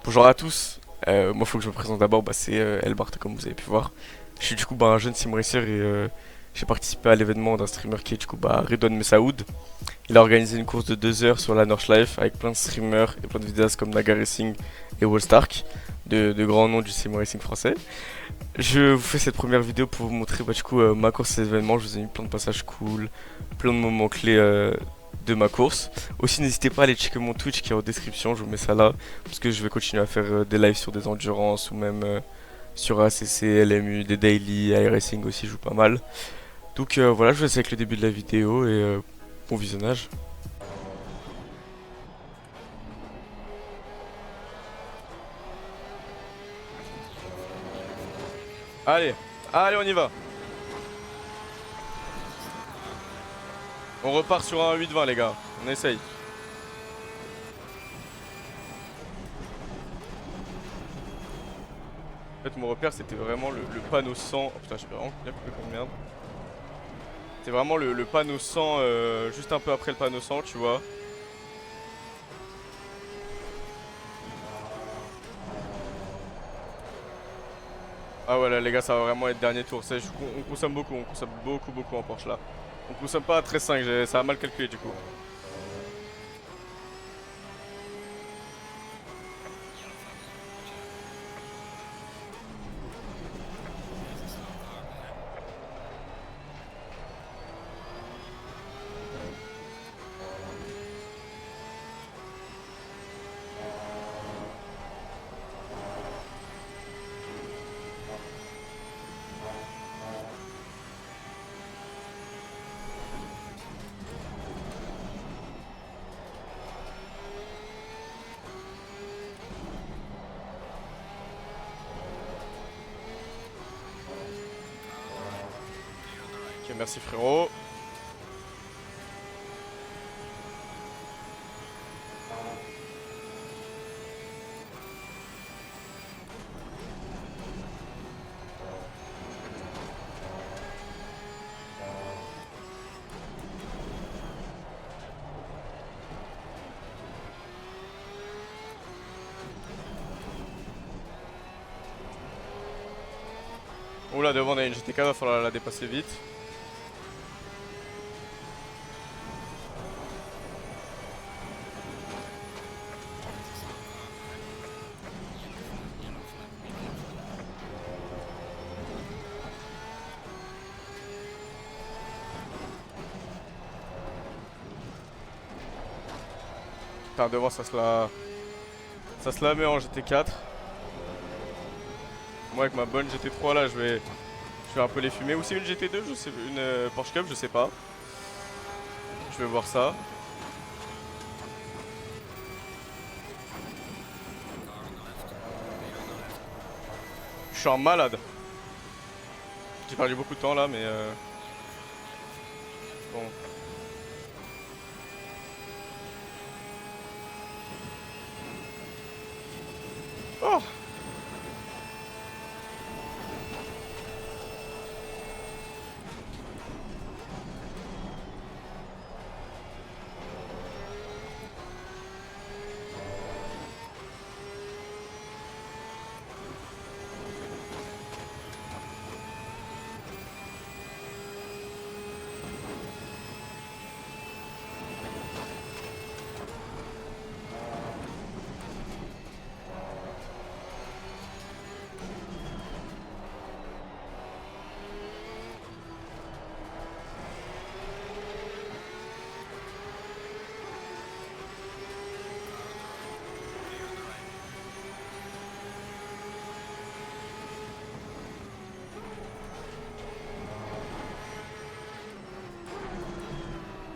Bonjour à tous. Moi, faut que je me présente d'abord. C'est Elbart, comme vous avez pu voir. Je suis du coup un jeune sim racer et j'ai participé à l'événement d'un streamer qui est du coup Redouane Messaoud. Il a organisé une course de 2 heures sur la Nordschleife avec plein de streamers et plein de vidéastes comme Naga Racing et Wallstark, de grands noms du sim racing français. Je vous fais cette première vidéo pour vous montrer ma course à cet événement. Je vous ai mis plein de passages cool, plein de moments clés de ma course. Aussi, n'hésitez pas à aller checker mon Twitch qui est en description, je vous mets ça là, parce que je vais continuer à faire des lives sur des endurances ou même sur ACC, LMU, des daily, iRacing aussi, je joue pas mal. Donc voilà, je vous laisse avec le début de la vidéo et bon visionnage. Allez, allez, on y va. On repart sur un 8-20 les gars, on essaye. En fait, mon repère c'était vraiment le panneau 100. Oh putain, j'ai vraiment bien coupé comme merde. C'était vraiment le panneau 100, juste un peu après le panneau 100, tu vois. Ah ouais là les gars, ça va vraiment être dernier tour. On consomme beaucoup, beaucoup en Porsche là. On consomme pas à 13,5, ça a mal calculé du coup. Ok, merci frérot. Oula, devant on a une GTK, va falloir la dépasser vite. Putain, devant ça se la met en GT4. Moi avec ma bonne GT3 là, je vais un peu les fumer. Ou c'est une GT2, je sais, une Porsche Cup, je sais pas. Je vais voir ça. Je suis un malade. J'ai perdu beaucoup de temps là, mais bon. Oh!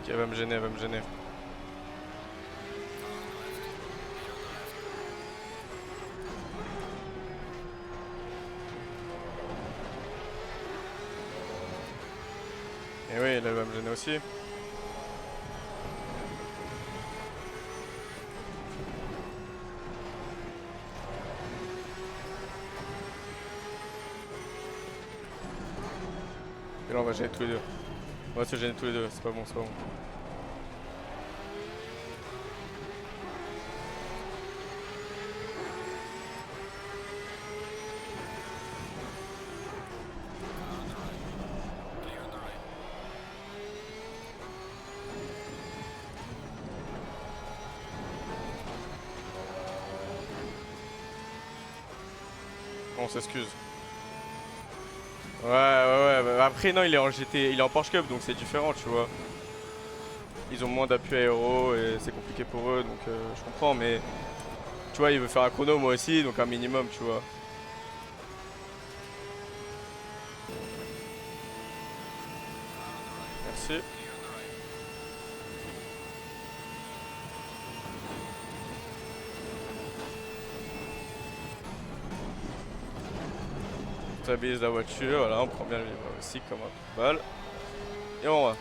Ok, elle va me gêner, elle va me gêner. Et oui, elle va me gêner aussi. Et là on va gêner tous les deux. On va se gêner tous les deux, c'est pas bon, c'est pas bon. On s'excuse. Ouais, bah après non, il est en GT, il est en Porsche Cup, donc c'est différent, tu vois. Ils ont moins d'appui aéro et c'est compliqué pour eux, donc je comprends, mais tu vois, il veut faire un chrono moi aussi, donc un minimum, tu vois. Merci. On stabilise la voiture, voilà, on prend bien le livre aussi comme un balle. Et on va.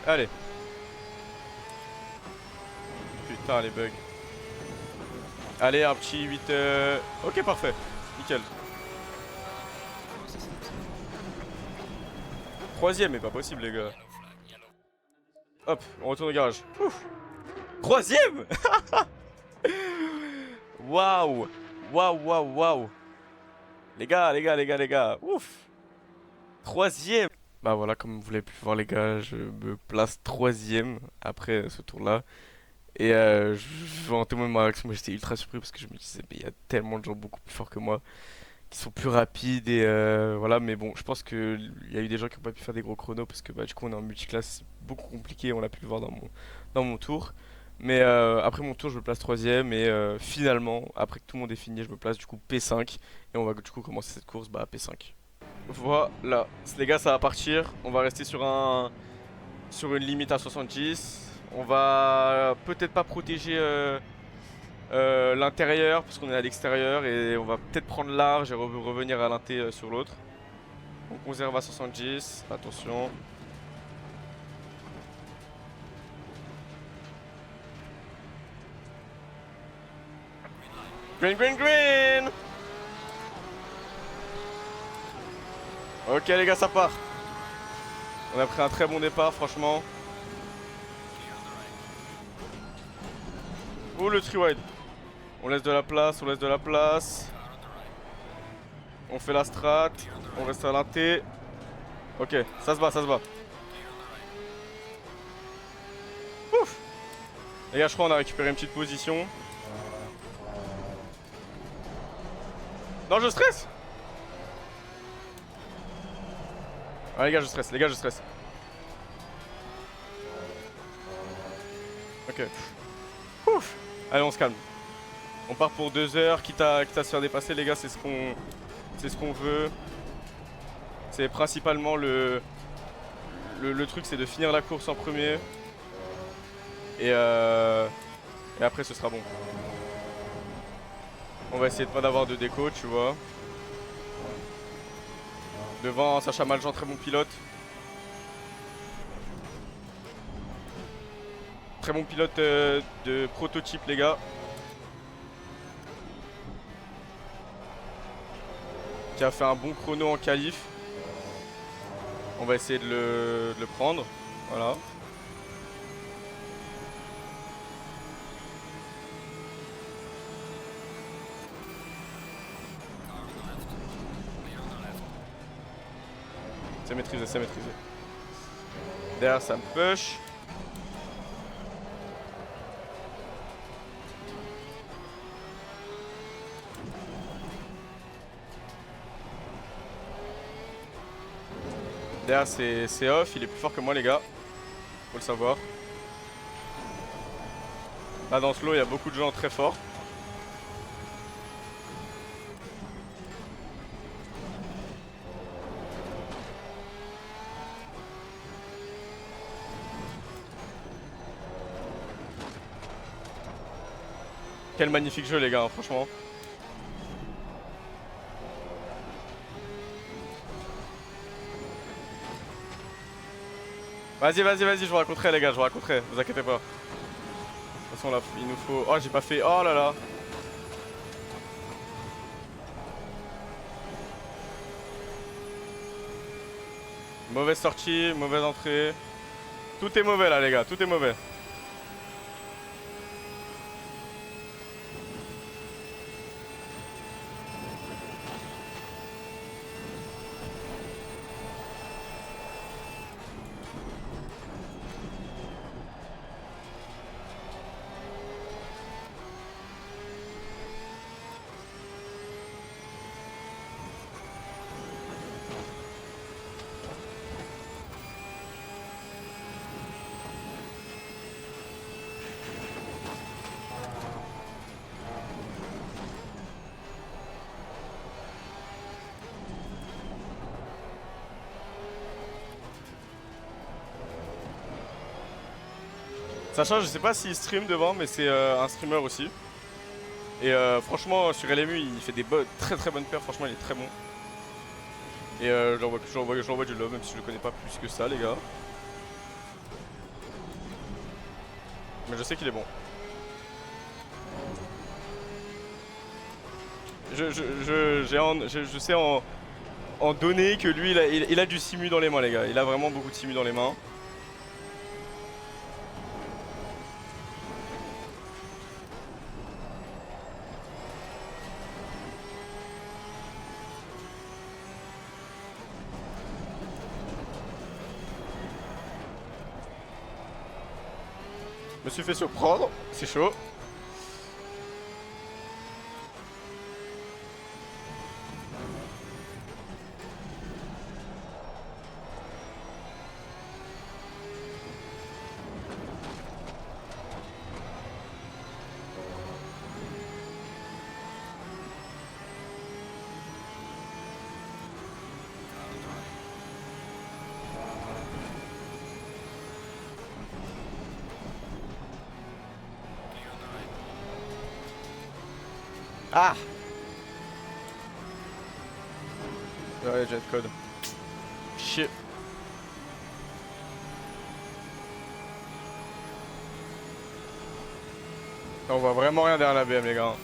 Allez. Putain, les bugs. Allez, un petit 8. Ok, parfait. Nickel. Troisième, mais pas possible, les gars. Hop, on retourne au garage. Ouf. Troisième. Waouh. Waouh. Les gars. Ouf. Troisième. Bah voilà, comme vous l'avez pu voir, les gars, je me place troisième après ce tour-là. Et je vais en témoigner ma réaction, moi j'étais ultra surpris parce que je me disais, mais il y a tellement de gens beaucoup plus forts que moi qui sont plus rapides et voilà. Mais bon, je pense qu'il y a eu des gens qui n'ont pas pu faire des gros chronos parce que bah, du coup on est en multiclasse, c'est beaucoup compliqué, on l'a pu le voir dans mon tour. Mais après mon tour, je me place troisième et finalement, après que tout le monde est fini, je me place du coup P5 et on va du coup commencer cette course bah, à P5. Voilà, les gars, ça va partir. On va rester sur une limite à 70. On va peut-être pas protéger l'intérieur parce qu'on est à l'extérieur et on va peut-être prendre large et revenir à l'inté sur l'autre. On conserve à 70, attention. Green. Ok les gars, ça part. On a pris un très bon départ franchement. Oh le tri-wide. On laisse de la place. On fait la strat. On reste à l'inté. Ok, ça se bat. Ouf. Les gars, je crois qu'on a récupéré une petite position. Non, je stresse. Ah les gars, je stresse. Ok. Ouf. Allez, on se calme. On part pour 2 heures, quitte à se faire dépasser, les gars, c'est ce qu'on veut. C'est principalement le truc, c'est de finir la course en premier. Et après, ce sera bon. On va essayer de pas d'avoir de déco, tu vois. Devant, Sacha Maljean, très bon pilote. Très bon pilote de prototype, les gars. Qui a fait un bon chrono en qualif. On va essayer de le prendre. Voilà. C'est maîtrisé. Derrière, ça me push. Derrière, c'est off. Il est plus fort que moi, les gars. Faut le savoir. Là, dans ce lot, il y a beaucoup de gens très forts. Quel magnifique jeu, les gars, hein, franchement. Vas-y, je vous raconterai, les gars, vous inquiétez pas. De toute façon, là, il nous faut... Oh, j'ai pas fait... Oh là là. Mauvaise sortie, mauvaise entrée. Tout est mauvais, là, les gars, tout est mauvais. Sachant, je sais pas s'il stream devant, mais c'est un streamer aussi. Et franchement, sur LMU, il fait des très très bonnes perfs. Franchement, il est très bon. Et je l'envoie du love, même si je le connais pas plus que ça, les gars. Mais je sais qu'il est bon. Je sais en données que lui, il a du simu dans les mains, les gars. Il a vraiment beaucoup de simu dans les mains. Je me suis fait surprendre, c'est chaud. Ah! Ouais, j'ai de code. Shit. On voit vraiment rien derrière la BM, les gars.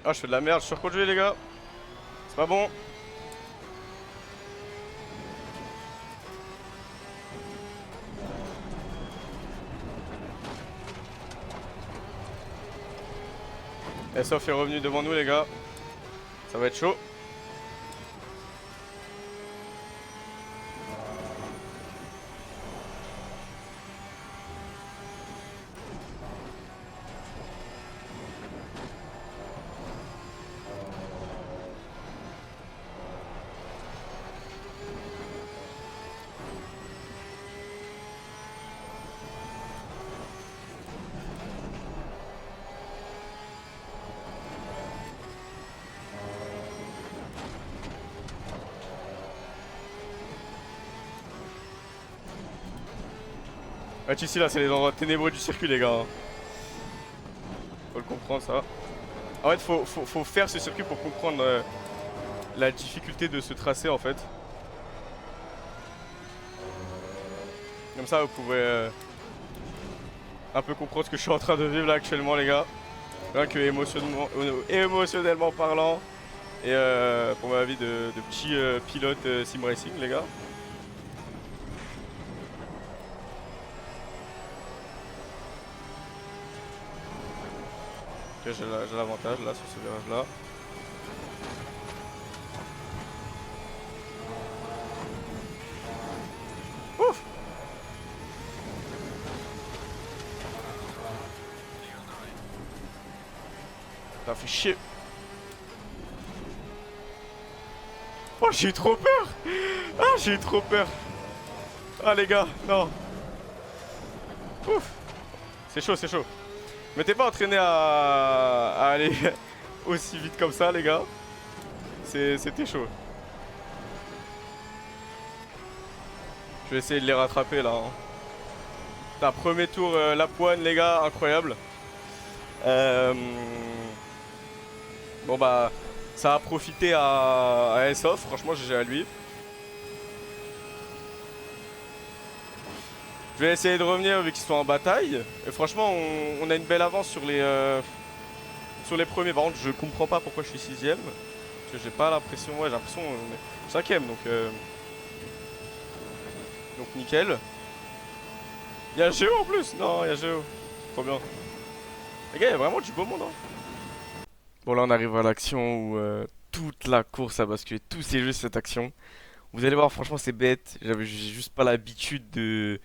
Ah, je fais de la merde, je suis surconduit, les gars. C'est pas bon. Sof est revenu devant nous, les gars. Ça va être chaud. Ouais, ici, là, c'est les endroits ténébreux du circuit, les gars. Faut le comprendre, ça. En fait, faut faire ce circuit pour comprendre la difficulté de ce tracé, en fait. Comme ça, vous pouvez un peu comprendre ce que je suis en train de vivre là actuellement, les gars. Rien que émotionnellement parlant. Et pour ma vie de petit pilote sim racing, les gars. Ok, j'ai l'avantage là sur ce virage là. Ouf! Ça fait chier. Oh, j'ai eu trop peur! Ah, j'ai eu trop peur! Ah, les gars, non! Ouf! C'est chaud, c'est chaud. Mais t'es pas entraîné à aller aussi vite comme ça, les gars. C'était chaud. Je vais essayer de les rattraper là. Hein. Putain, premier tour, la poigne, les gars, incroyable. Bon bah, ça a profité à Sof, franchement, GG à lui. Je vais essayer de revenir vu qu'ils sont en bataille. Et franchement, on a une belle avance sur les premiers. Par contre, je comprends pas pourquoi je suis 6ème. Parce que j'ai pas l'impression. Ouais, j'ai l'impression. On est 5ème, donc nickel. Il y a Géo en plus. Non, il y a Géo. Trop bien. Les gars, il y a vraiment du beau monde. Hein. Bon, là, on arrive à l'action où toute la course a basculé. Tout c'est juste cette action. Vous allez voir, franchement, c'est bête. J'ai juste pas l'habitude de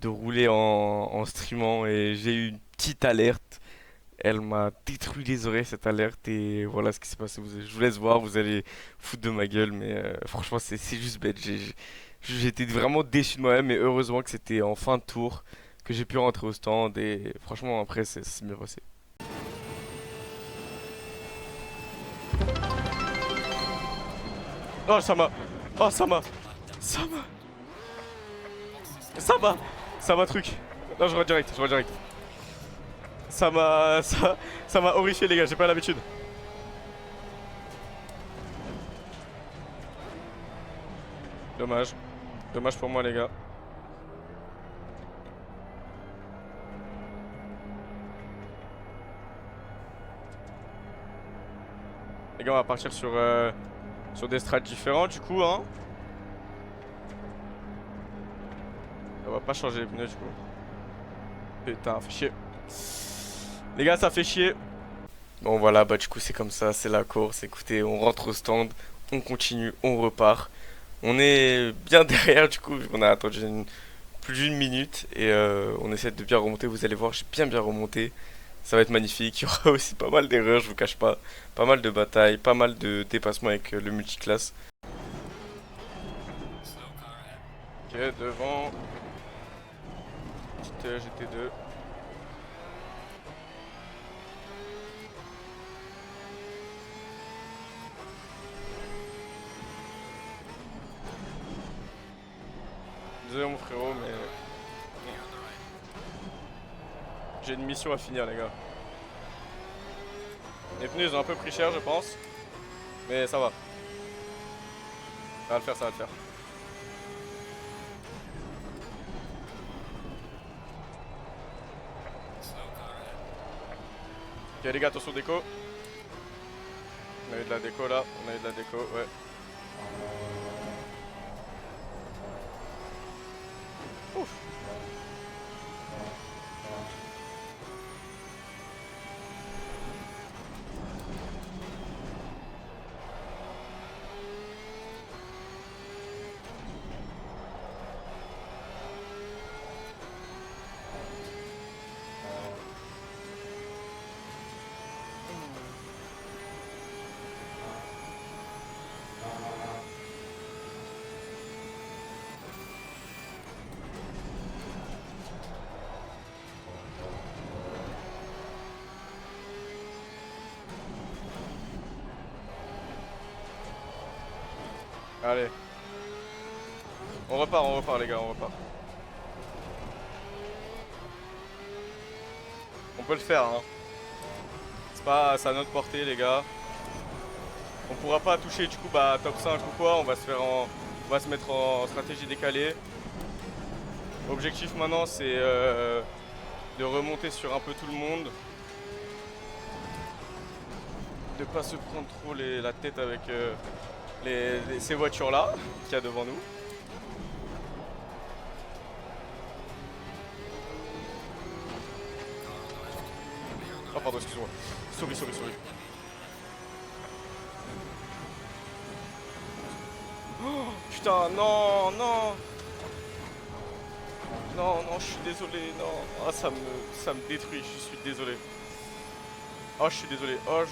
rouler en streamant et j'ai eu une petite alerte. Elle m'a détruit les oreilles cette alerte et voilà ce qui s'est passé. Je vous laisse voir, vous allez foutre de ma gueule, mais franchement c'est juste bête. J'étais vraiment déçu de moi-même, mais heureusement que c'était en fin de tour que j'ai pu rentrer au stand et franchement après c'est bien passé. Oh ça m'a, oh ça m'a, ça m'a truc. Non je redirect, je redirect. Ça m'a horrifié les gars, j'ai pas l'habitude. Dommage. Dommage pour moi les gars. Les gars on va partir sur des strats différents du coup hein. On va pas changer les pneus du coup. Putain, fait chier. Les gars ça fait chier. Bon voilà bah du coup c'est comme ça, c'est la course. Écoutez on rentre au stand, on continue, on repart. On est bien derrière du coup, on a attendu plus d'une minute et on essaie de bien remonter. Vous allez voir, j'ai bien remonté. Ça va être magnifique. Il y aura aussi pas mal d'erreurs, je vous cache pas. Pas mal de batailles, pas mal de dépassements avec le multiclasse. Ok, devant. Petite GT2. Désolé mon frérot, mais j'ai une mission à finir les gars. Les pneus ils ont un peu pris cher je pense. Mais ça va. Ça va le faire, ça va le faire. Ok les gars, attention déco. On a eu de la déco là, on a eu de la déco, ouais. Ouf. Allez. On repart les gars, on repart. On peut le faire hein. C'est pas à notre portée les gars. On pourra pas toucher du coup bah top 5 ou quoi, on va se mettre en stratégie décalée. Objectif maintenant c'est de remonter sur un peu tout le monde. De pas se prendre trop la tête avec ces voitures là qu'il y a devant nous. Oh pardon excuse-moi. Sorry. Oh, putain non. Non, je suis désolé, non. Ah, ça me détruit, je suis désolé. Oh, je suis désolé. Oh,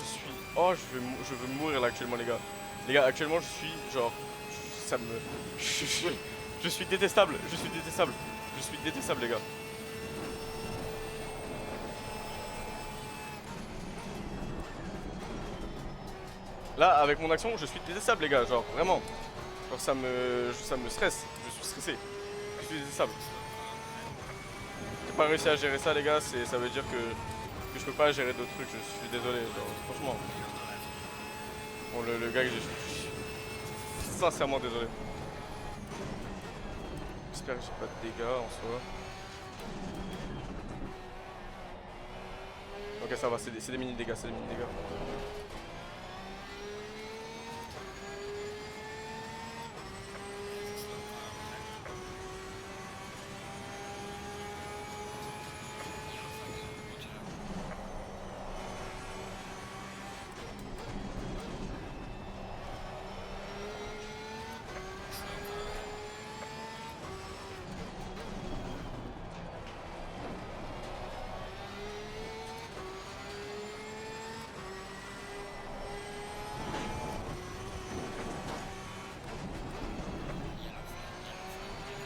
je veux mourir là actuellement, les gars. Les gars, actuellement, je suis genre. Ça me. Je suis détestable, je suis détestable, les gars. Là, avec mon action, je suis détestable, les gars. Genre, vraiment. Genre, ça me stresse. Je suis stressé. Je suis détestable. J'ai pas réussi à gérer ça les gars, ça veut dire que je peux pas gérer d'autres trucs, je suis désolé, genre, franchement. Bon le gars que je suis sincèrement désolé. J'espère que j'ai pas de dégâts en soi. Ok ça va, c'est des mini dégâts,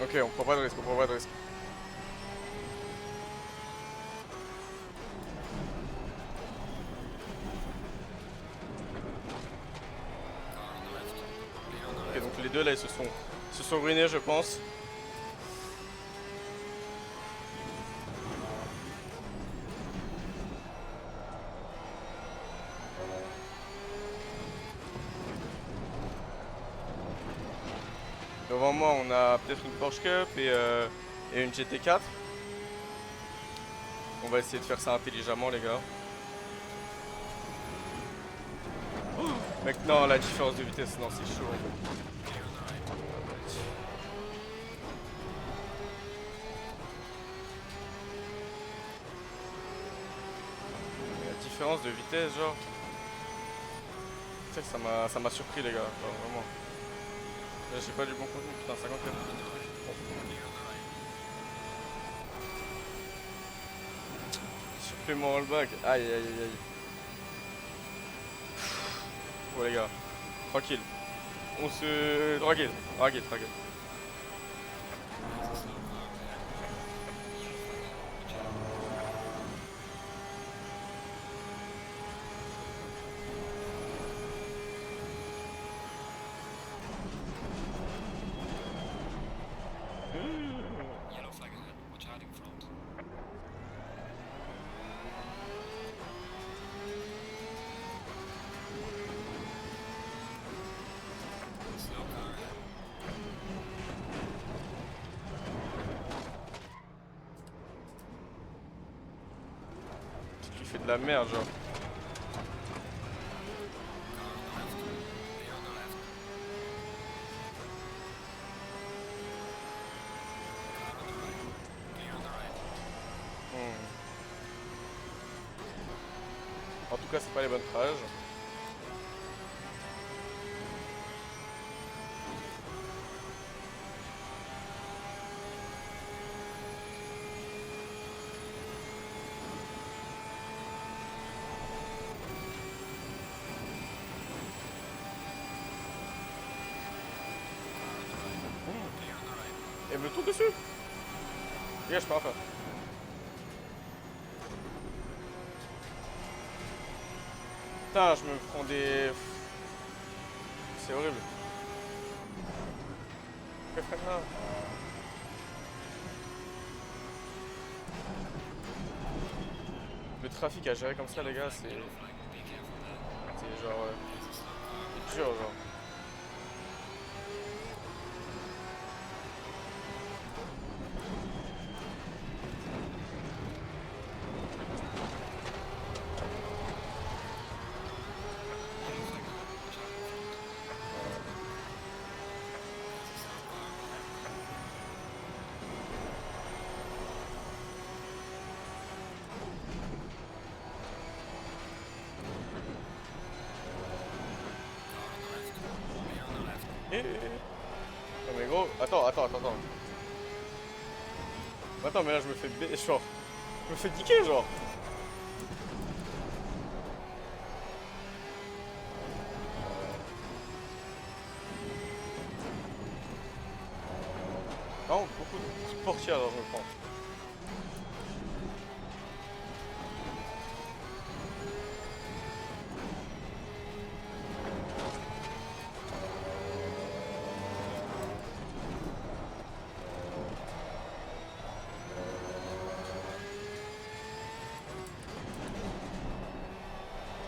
Ok, on prend pas de risque, on prend pas de risque. Ok, donc les deux là ils se sont ruinés je pense. Devant moi on a peut-être une Porsche Cup et une GT4. On va essayer de faire ça intelligemment les gars. Oh mec non, la différence de vitesse, non c'est chaud en fait. La différence de vitesse genre. Tu sais que ça m'a surpris les gars, genre, vraiment. Là j'ai pas du bon contenu, putain 54. Supplément rollback, aïe aïe aïe aïe. Bon les gars, tranquille. On se... Tranquille, tranquille, tranquille. Yellow flag ahead. Watch out in front. Slow car ahead. Tu fais de la merde genre. Car on the left. Clear on the left. Car on the right. Clear on the right. Hmm. En tout cas c'est pas les bonnes trages. Clear on the right. Et me tourne dessus. Les gars je peux rien faire. Putain je me prends des... C'est horrible. Que freine là. Le trafic à gérer comme ça les gars c'est Yellow flag. Be careful there. c'est genre There's a slow car. c'est dur genre. Yellow flag ahead. Watch out in front. There's a slow car. Car on the left. Clear on the left. Non mais gros, attends. Attends mais là je me fais genre. Je me fais diquer genre. Non, beaucoup de petites portières alors je me prends.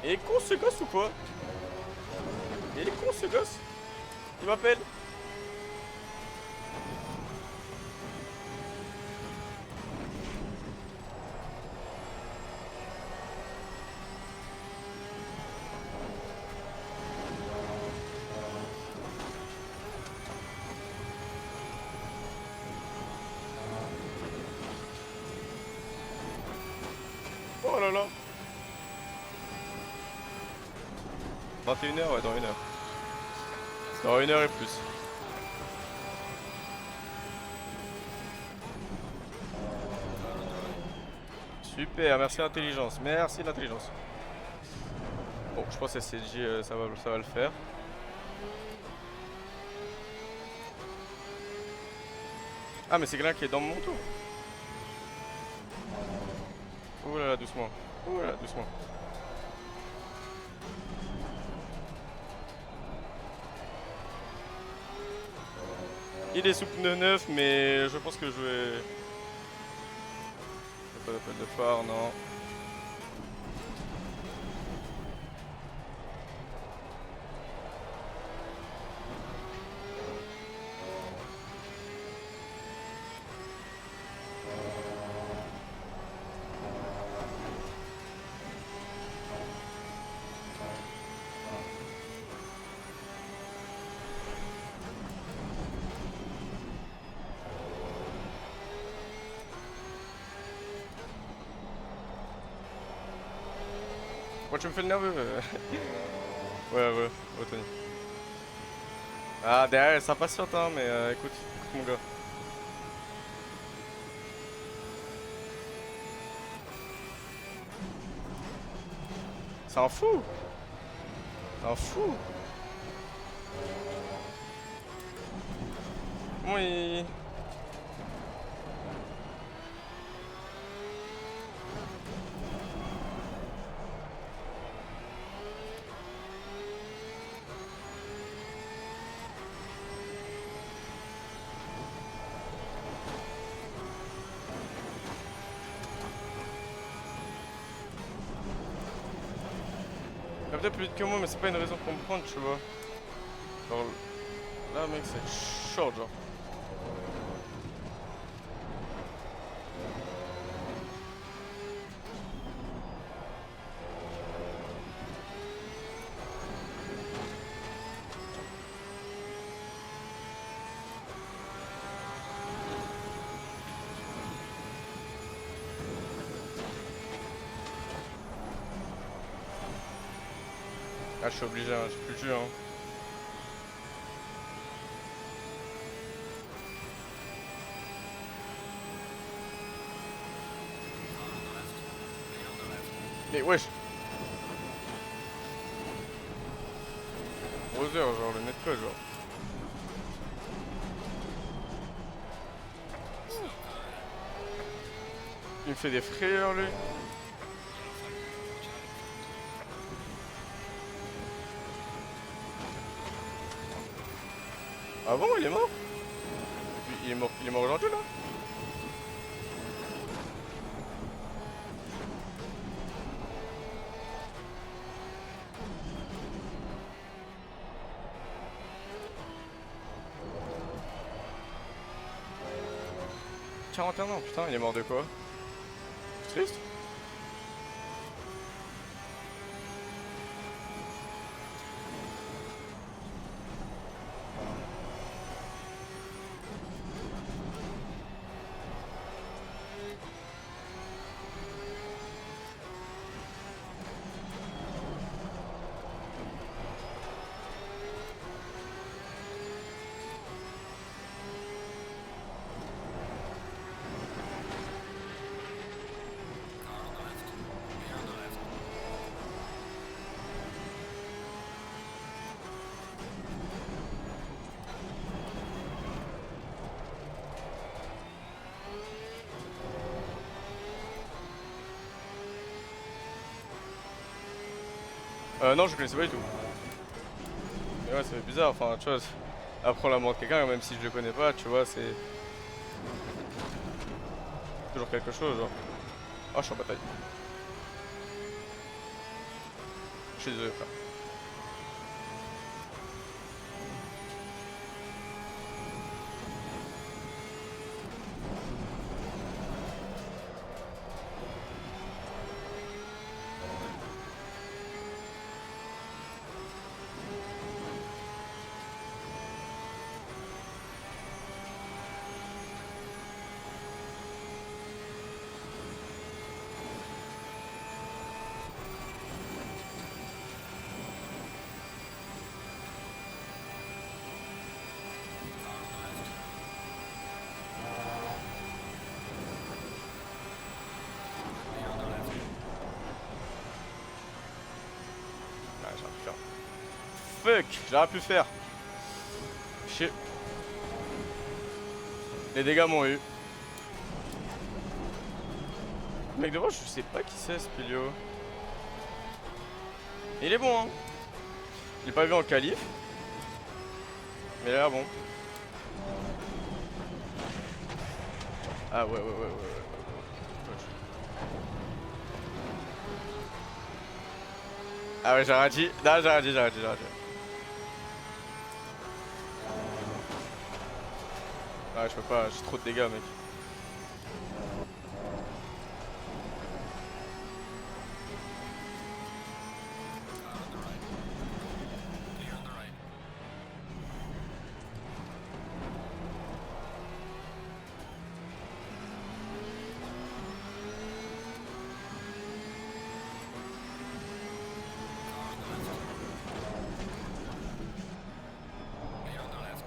Il est con ce gosse ou quoi? Il est con ce gosse? Il m'appelle? Oh là là. 21h, ouais, dans une heure. Dans une heure et plus. Super, merci l'intelligence. Merci l'intelligence. Bon, je pense que SCJ, ça va le faire. Ah, mais c'est quelqu'un qui est dans mon tour. Oh là là, doucement. Oh là là, doucement. Il est sous pneu neuf, mais je pense que je vais... Pas d'appel de phare, non. Pourquoi tu me fais le nerveux Ouais, ouais, ouais, Tony. Ah, derrière, ça patiente, hein, mais écoute, écoute mon gars. C'est un fou. C'est un fou. Oui. Il a peut-être plus vite que moi, mais c'est pas une raison pour me prendre, tu vois. Genre, là, mec, c'est short, genre. Ah, je suis obligé, hein, j'ai plus de jeu, hein. Mais wesh. Browser, genre, le net code, genre. Il me fait des frayeurs, lui. Ah bon, il est mort? Il est mort aujourd'hui, là? « 41 ans, putain, il est mort de quoi? C'est triste. Non, je connaissais pas du tout. Mais ouais, c'est bizarre, enfin, tu vois, apprendre la mort de quelqu'un, même si je le connais pas, tu vois, c'est toujours quelque chose, genre. Ah, je suis en bataille. Je suis désolé, frère. Ah, j'aurais pu faire. Fuck, j'aurais pu faire. Chier. Les dégâts m'ont eu. Le mec devant, je sais pas qui c'est, Spilio. Il est bon, hein. Je l'ai pas vu en qualif. Mais il a l'air bon. Ah ouais. Ah ouais, j'ai raté. Non, j'ai raté. Ah, je peux pas, j'ai trop de dégâts, mec. On the right. Clear on the right. Car on the left. Clear on the left.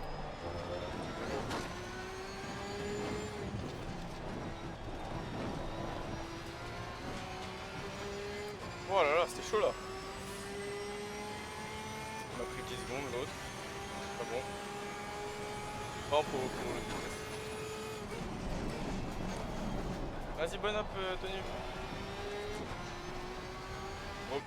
Oh là là, c'était chaud là. On a pris 10 secondes, l'autre. Pas bon. Pas pour le vitesse. Vas-y, bonne up, Tony. Hop.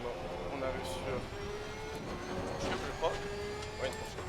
Bon, on arrive sur. Je sais plus, je crois. Ouais, une fourchette.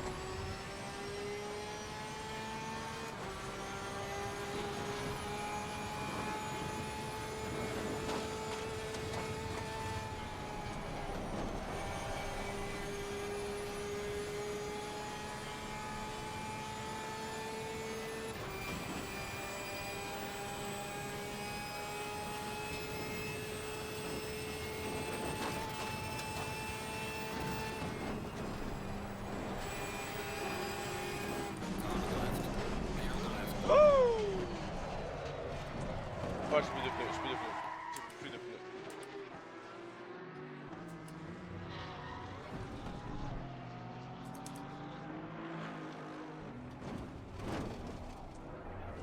Car on the left. Clear on the left. Oh, j'ai plus de pneus, j'ai plus de pneus.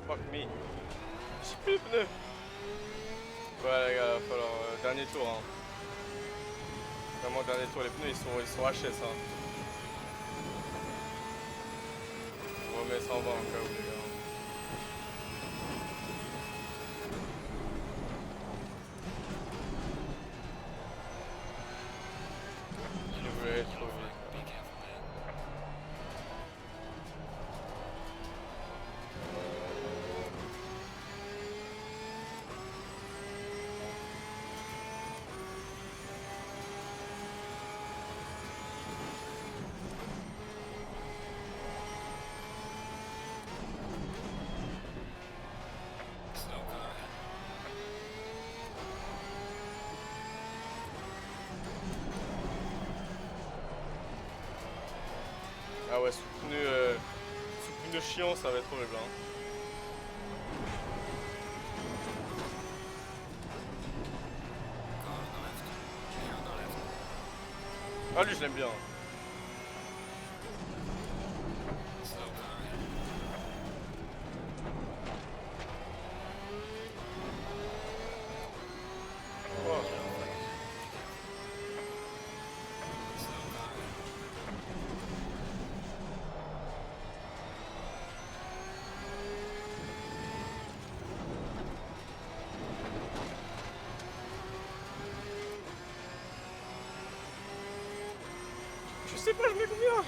Fuck me. J'ai plus de pneus. Ouais les gars, va falloir dernier tour hein. Vraiment dernier tour, les pneus ils sont HS hein. On remet ça en bas en cas où les gars. Je voulais être trop Yellow vite. flag. Be careful there. Slow car ahead. Ah ouais, sous pneu chiant ça va être horrible hein. Car on the left. Clear on the left. Ah lui je l'aime bien. Slow car ahead. Oh. Yellow flag ahead. Be careful. Slow car ahead. Je sais pas, je mets combien.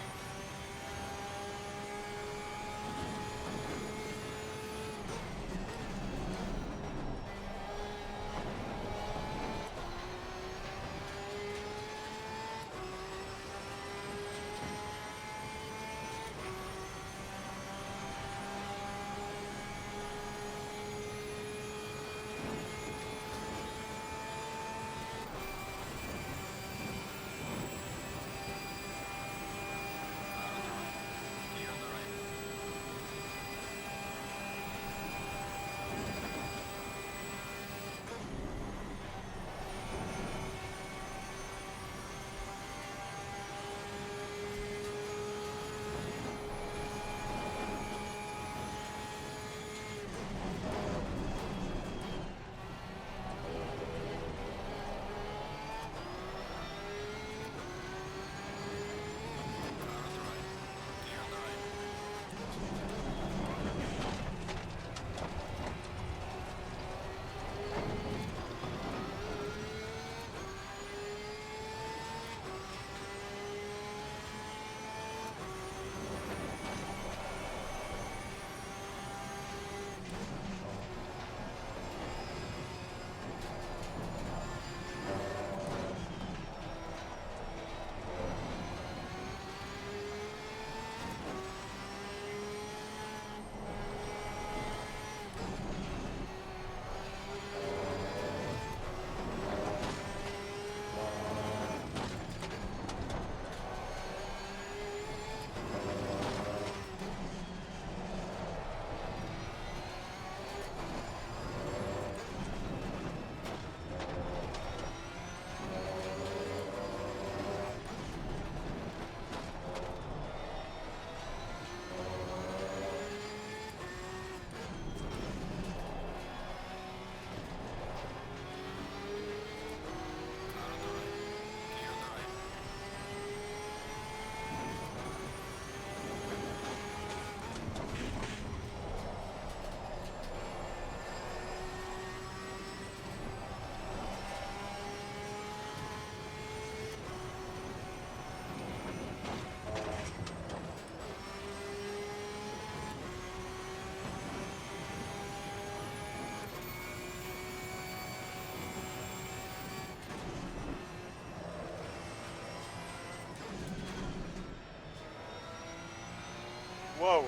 Waouh.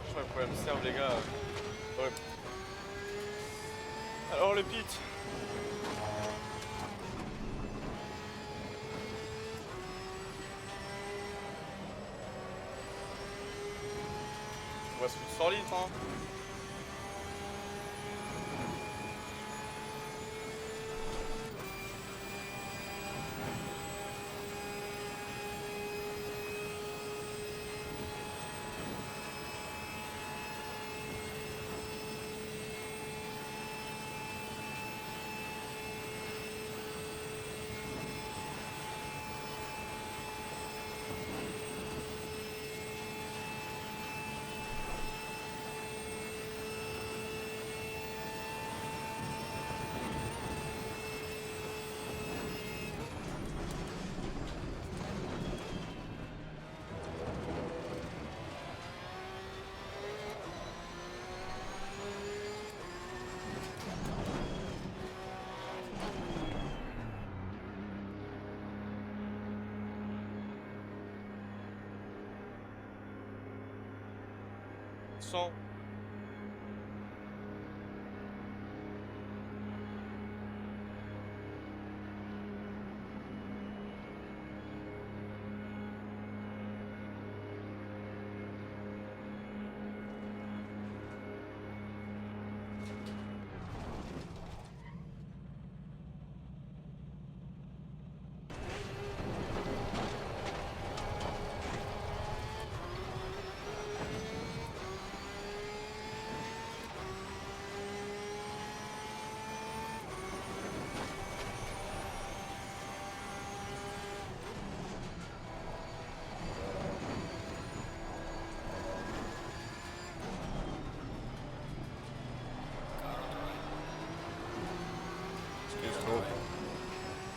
Je crois que le serve les gars. Ouais. Alors le pit. On va se foutre 100 litres hein. Sans.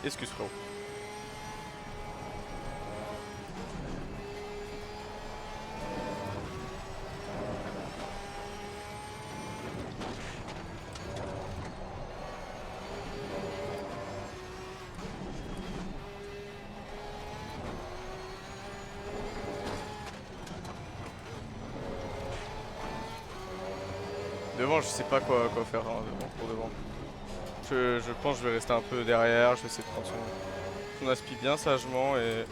Excuse frérot. Devant, je sais pas quoi faire hein, pour devant. Je pense que je vais rester un peu derrière, je vais essayer de prendre son aspi bien sagement et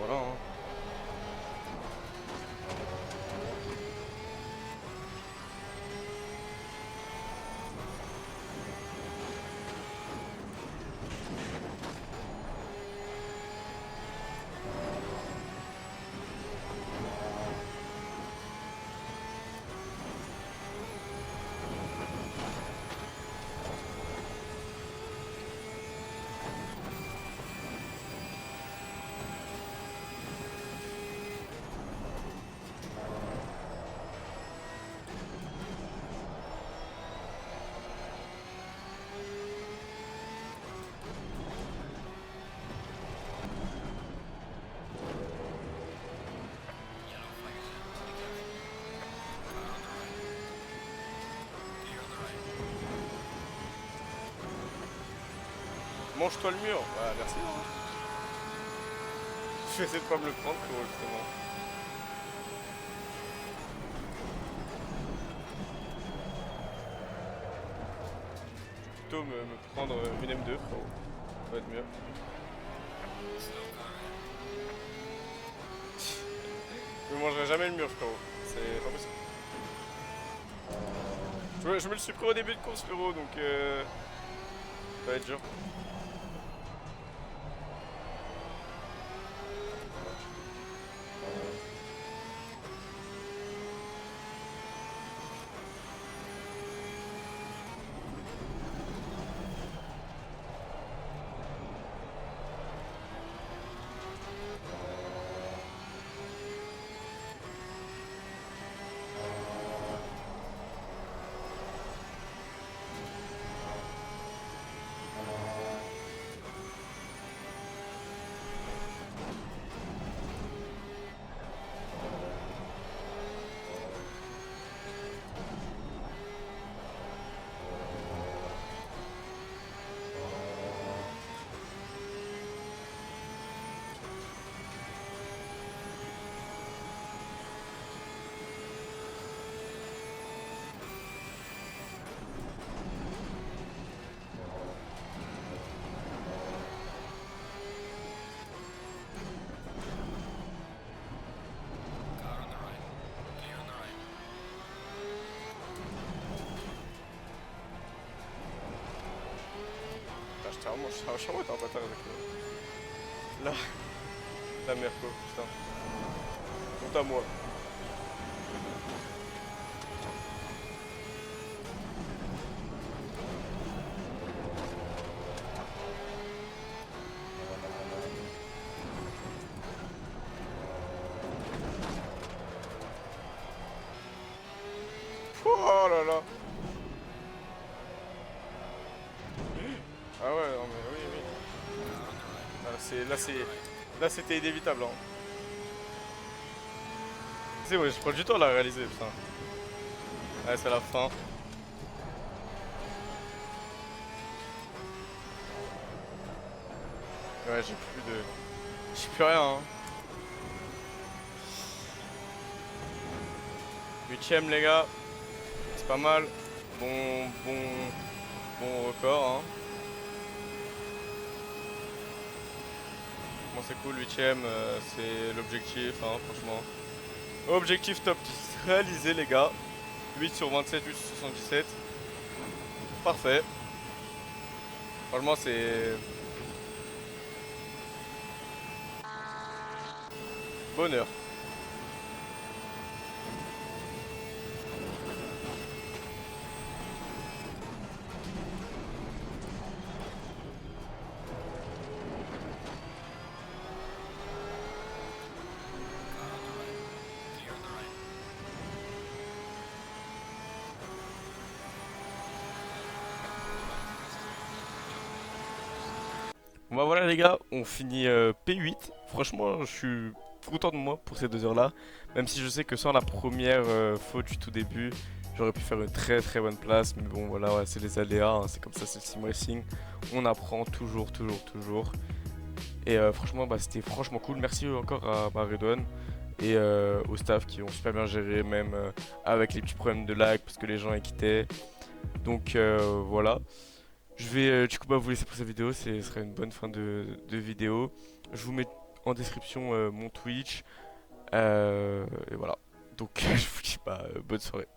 voilà. Hein. Mange-toi le mur. Bah merci. Hein. Je vais essayer de pas me le prendre frérot justement. Je vais plutôt me prendre une M2 frérot. Ça va être mieux. Je ne mangerai jamais le mur frérot. C'est pas possible. Je me le suis pris au début de course frérot donc ça va être dur. carrément, je suis en mode un bâtard avec Là, la Merco, putain. Honte à moi. Oh là là. Ah ouais, non mais oui, oui. Là c'était inévitable. Hein. Tu sais, ouais, je prends du temps à la réaliser, putain. Ouais, c'est la fin. Ouais, j'ai plus de... J'ai plus rien, hein. 8ème, les gars. C'est pas mal. Bon record, hein. Bon, c'est cool, 8ème, c'est l'objectif, hein, franchement. Objectif top 10 réalisé, les gars. 8 sur 27, 8 sur 77. Parfait. Franchement, c'est... Bonheur. Clear on the right. Bon bah voilà les gars, on finit P8. Franchement, je suis content de moi pour ces 2 heures-là. Même si je sais que sans la première faute du tout début, j'aurais pu faire une très très bonne place. Mais bon voilà, ouais, c'est les aléas, hein, c'est comme ça, c'est le sim racing. On apprend toujours, toujours, toujours. Et franchement, bah, c'était franchement cool. Merci encore à Redouane et au staff qui ont super bien géré, même avec les petits problèmes de lag parce que les gens quittaient. Donc voilà. Je vais du coup bah, vous laisser pour cette vidéo, ce sera une bonne fin de vidéo. Je vous mets en description mon Twitch. Et voilà. Donc je vous dis bah, bonne soirée.